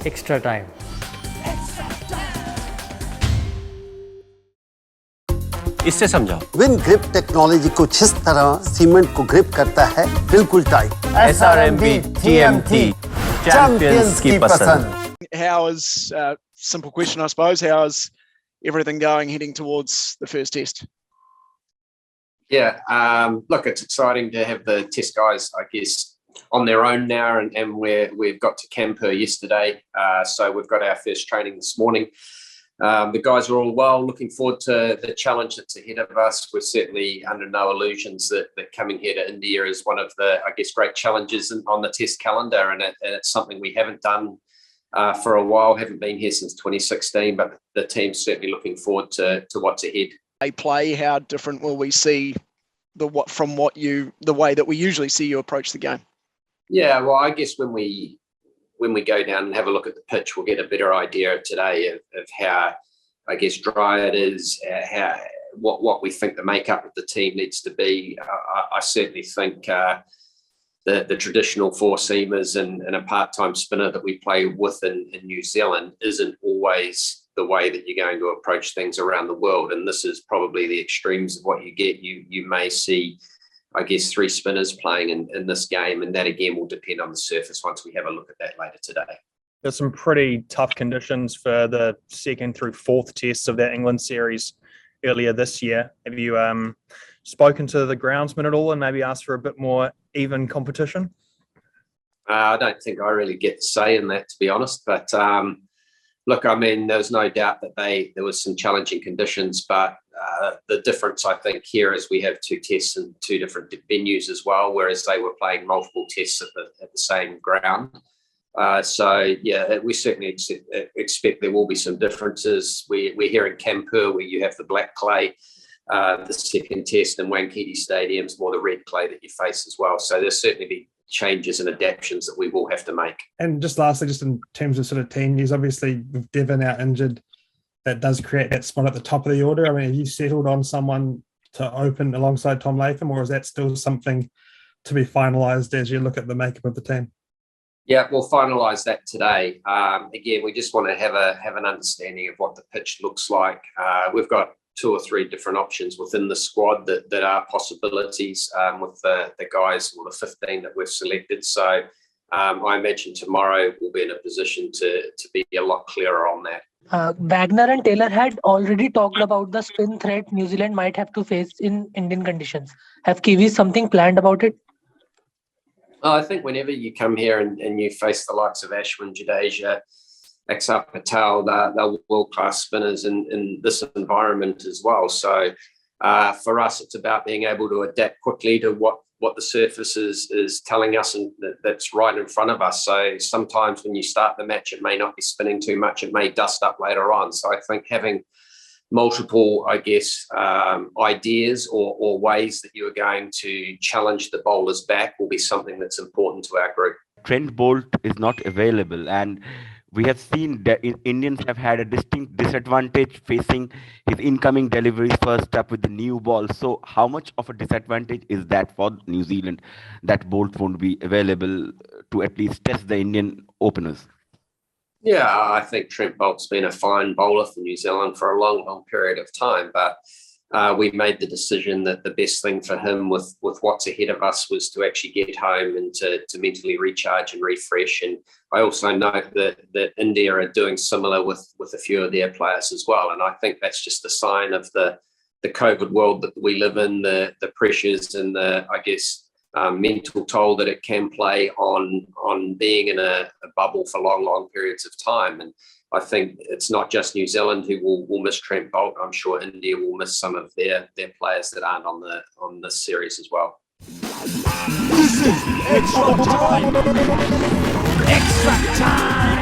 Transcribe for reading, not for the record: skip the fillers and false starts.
extra time. इससे समझाओ। Win grip technology कुछ इस तरह सीमेंट को ग्रिप करता है बिल्कुल टाइट। SRMB TMT चैंपियंस की पसंद। How is simple question, I suppose? How is everything going heading towards the first test? Yeah, look, it's exciting to have the test guys, I guess, on their own now, and we've got to Kanpur yesterday, so we've got our first training this morning. The guys are all well, looking forward to the challenge that's ahead of us. We're certainly under no illusions that coming here to India is one of the, I guess, great challenges on the test calendar, and it's something we haven't done for a while, haven't been here since 2016, but the team's certainly looking forward to what's ahead. They play, how different will we see the way that we usually see you approach the game? Yeah, well, I guess when we go down and have a look at the pitch, we'll get a better idea today of how, I guess, dry it is, what we think the makeup of the team needs to be. I certainly think the traditional four-seamers and a part-time spinner that we play with in New Zealand isn't always the way that you're going to approach things around the world. And this is probably the extremes of what you get. You may see, I guess, three spinners playing in this game, and that again will depend on the surface once we have a look at that later today. There's some pretty tough conditions for the second through fourth tests of that England series earlier this year. Have you spoken to the groundsman at all and maybe asked for a bit more even competition? I don't think I really get to say in that, to be honest. But look, I mean, there's no doubt that there was some challenging conditions, but the difference, I think, here is we have two tests in two different venues as well, whereas they were playing multiple tests at the same ground. So, yeah, we certainly expect there will be some differences. We're here in Kanpur, where you have the black clay, the second test, and Wankiti Stadium's more the red clay that you face as well. So there's certainly be changes and adaptations that we will have to make. And just lastly, just in terms of sort of team news, obviously with Devon out injured, that does create that spot at the top of the order. I mean, have you settled on someone to open alongside Tom Latham, or is that still something to be finalised as you look at the makeup of the team? Yeah, we'll finalise that today. Again, we just want to have an understanding of what the pitch looks like. We've got 2 or 3 different options within the squad that are possibilities with the guys, or the 15 that we've selected. So I imagine tomorrow we'll be in a position to be a lot clearer on that. Wagner and Taylor had already talked about the spin threat New Zealand might have to face in Indian conditions. Have Kiwis something planned about it? I think whenever you come here and you face the likes of Ashwin, Jadeja, Axar Patel, they're world-class spinners in this environment as well. So for us, it's about being able to adapt quickly to what the surface is telling us, and that's right in front of us. So sometimes when you start the match, it may not be spinning too much. It may dust up later on. So I think having multiple, I guess, ideas or ways that you are going to challenge the bowlers back will be something that's important to our group. Trent Bolt is not available, and we have seen that Indians have had a distinct disadvantage facing his incoming deliveries first up with the new ball. So how much of a disadvantage is that for New Zealand that Bolt won't be available to at least test the Indian openers? Yeah, I think Trent Bolt's been a fine bowler for New Zealand for a long, long period of time, but we made the decision that the best thing for him with what's ahead of us was to actually get home and to mentally recharge and refresh. And I also note that India are doing similar with a few of their players as well. And I think that's just a sign of the COVID world that we live in, the pressures and the, I guess, mental toll that it can play on being in a bubble for long, long periods of time. And I think it's not just New Zealand who will miss Trent Bolt. I'm sure India will miss some of their players that aren't on this series as well. Extra time! Extra time!